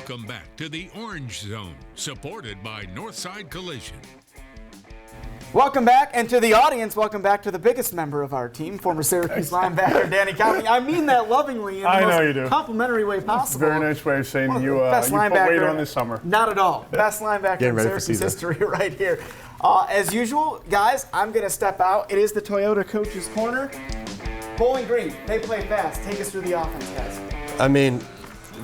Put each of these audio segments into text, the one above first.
Welcome back to the Orange Zone, supported by Northside Collision. Welcome back, and to the audience, welcome back to the biggest member of our team, former Syracuse linebacker Danny County. I mean that lovingly in the most complimentary way possible. Very nice way of saying you put weight on this summer. Not at all. Best linebacker in Syracuse history right here. As usual, guys, I'm going to step out. It is the Toyota Coach's Corner. Bowling Green, they play fast. Take us through the offense, guys. I mean,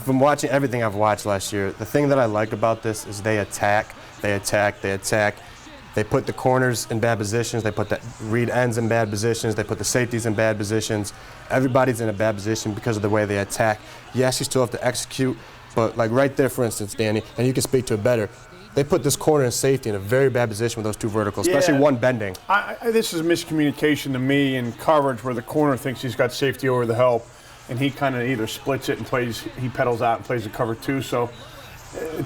from watching everything I've watched last year, the thing that I like about this is they attack. They put the corners in bad positions. They put the read ends in bad positions. They put the safeties in bad positions. Everybody's in a bad position because of the way they attack. Yes, you still have to execute, but like right there, for instance, Danny, and you can speak to it better, they put this corner and safety in a very bad position with those two verticals, especially one bending. This is miscommunication to me in coverage where the corner thinks he's got safety over the help, and he kind of either splits it and he pedals out and plays the cover two. So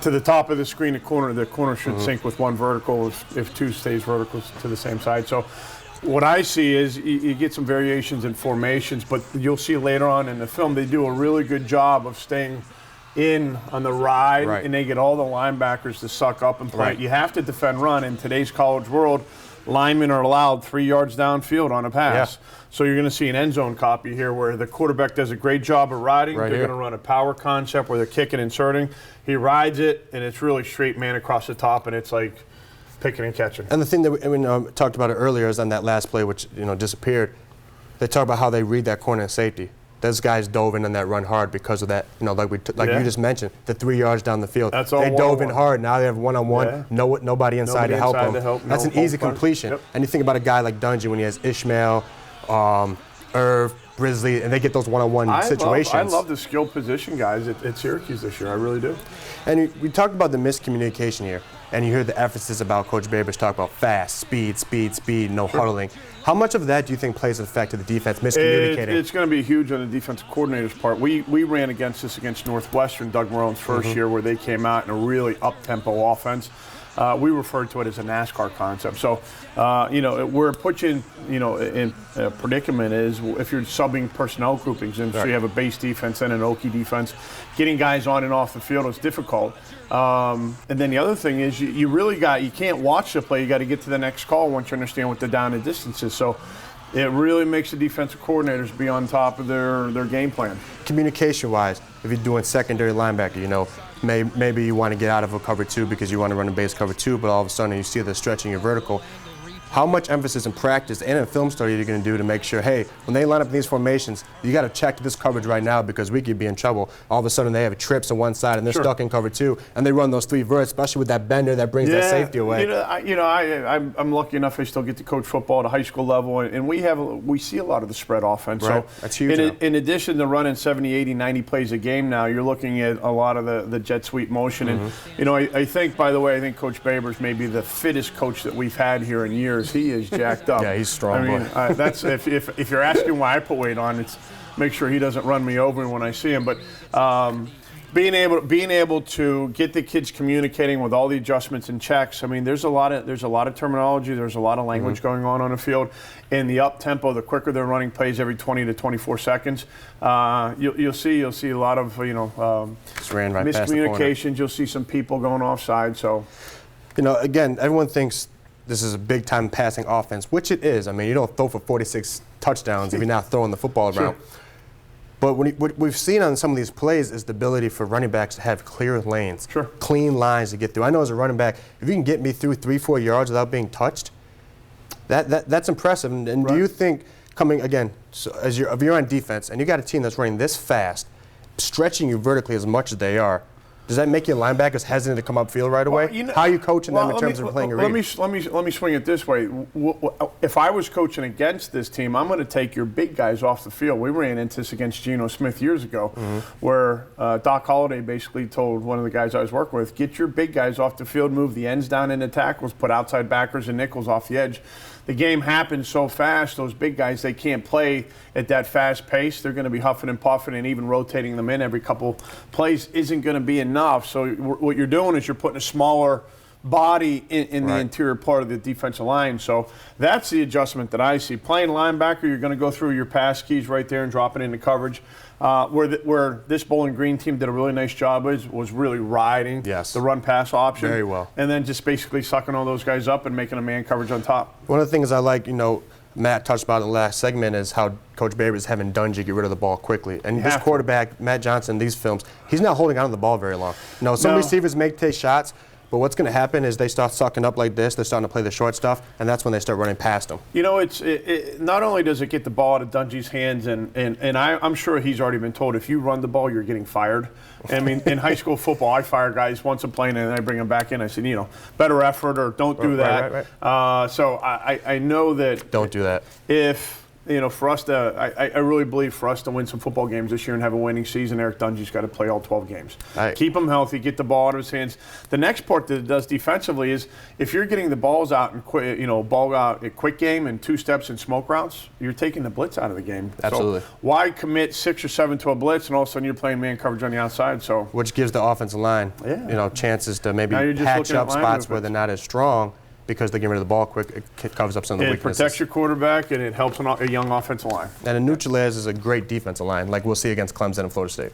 to the top of the screen, the corner should sync with one vertical if two stays vertical to the same side. So what I see is you get some variations in formations, but you'll see later on in the film they do a really good job of staying in on the ride, and they get all the linebackers to suck up and play. You have to defend run. In today's college world, linemen are allowed 3 yards downfield on a pass. So you're going to see an end zone copy here where the quarterback does a great job of riding. They're going to run a power concept where they're kicking and inserting. He rides it, and it's really straight man across the top, and it's like picking and catching. And the thing that we talked about it earlier is on that last play, which disappeared. They talk about how they read that corner and safety. Those guys dove in on that run hard because of that, like you just mentioned, the 3 yards down the field. That's all they dove in hard. Now they have one-on-one, nobody inside to help them. That's an easy completion. And you think about a guy like Dungy when he has Ishmael, Irv, Brisley, and they get those one-on-one situations. I love the skill position guys at Syracuse this year. I really do. And we talked about the miscommunication here, and you hear the emphasis about Coach Babers talk about fast, speed, no huddling. How much of that do you think plays an effect to the defense miscommunicating? It's going to be huge on the defensive coordinator's part. We ran against Northwestern, Doug Marone's first year, where they came out in a really up-tempo offense. We referred to it as a NASCAR concept. So, where it puts you in a predicament is if you're subbing personnel groupings, and so you have a base defense and an Okie defense, getting guys on and off the field is difficult. And then the other thing is you can't watch the play. You got to get to the next call once you understand what the down and distance is. So it really makes the defensive coordinators be on top of their game plan. Communication-wise, if you're doing secondary linebacker, maybe you want to get out of a cover two because you want to run a base cover two, but all of a sudden you see the stretching your vertical. How much emphasis in practice and in film study are you going to do to make sure, hey, when they line up in these formations, you got to check this coverage right now because we could be in trouble. All of a sudden they have trips on one side and they're stuck in cover two, and they run those three verts, especially with that bender that brings that safety away. I'm lucky enough I still get to coach football at a high school level, and we see a lot of the spread offense. Right. So that's huge. In addition to running 70, 80, 90 plays a game now, you're looking at a lot of the jet sweep motion. And I think, by the way, Coach Babers may be the fittest coach that we've had here in years. He is jacked up. Yeah, he's strong. That's if you're asking why I put weight on, it's make sure he doesn't run me over when I see him. But being able to get the kids communicating with all the adjustments and checks. There's a lot of terminology. There's a lot of language going on the field. And the up tempo, the quicker they're running plays every 20 to 24 seconds, you'll see a lot of miscommunications. You'll see some people going offside. So again, everyone thinks this is a big-time passing offense, which it is. You don't throw for 46 touchdowns if you're not throwing the football around. But what we've seen on some of these plays is the ability for running backs to have clear lanes, clean lines to get through. I know as a running back, if you can get me through 3-4 yards without being touched, that's impressive. And do you think coming, again, if you're on defense and you got a team that's running this fast, stretching you vertically as much as they are, does that make your linebackers hesitant to come upfield right away? How are you coaching them in terms of playing a read? Let me swing it this way. If I was coaching against this team, I'm going to take your big guys off the field. We ran into this against Geno Smith years ago, where Doc Holliday basically told one of the guys I was working with, get your big guys off the field, move the ends down into tackles, put outside backers and nickels off the edge. The game happens so fast, those big guys, they can't play at that fast pace. They're going to be huffing and puffing, and even rotating them in every couple plays isn't going to be enough. So what you're doing is you're putting a smaller body in the interior part of the defensive line. So that's the adjustment that I see. Playing linebacker, you're going to go through your pass keys right there and drop it into coverage. Where this Bowling Green team did a really nice job was really riding the run-pass option. Very well. And then just basically sucking all those guys up and making a man coverage on top. One of the things I like, Matt touched about in the last segment is how Coach Babers is having Dungy get rid of the ball quickly. And this quarterback, Matt Johnson, these films, he's not holding on to the ball very long. Some receivers may take shots, but what's going to happen is they start sucking up like this, they're starting to play the short stuff, and that's when they start running past them. It's not only does it get the ball out of Dungy's hands, and I'm sure he's already been told, if you run the ball, you're getting fired. I mean, in high school football, I fire guys once a play and then I bring them back in. I said, better effort or don't do that. Right. So I know that. Don't do that. If, for us to, I really believe for us to win some football games this year and have a winning season, Eric Dungy's got to play all 12 games. Right. Keep him healthy, get the ball out of his hands. The next part that it does defensively is if you're getting the balls out and ball out a quick game and 2 steps and smoke routes, you're taking the blitz out of the game. Absolutely. So why commit 6 or 7 to a blitz and all of a sudden you're playing man coverage on the outside? So which gives the offensive line, chances to maybe patch up spots where they're not as strong. Because they get rid of the ball quick, it covers up some of the weaknesses. It protects your quarterback, and it helps a young offensive line. And a neutralize is a great defensive line, like we'll see against Clemson and Florida State.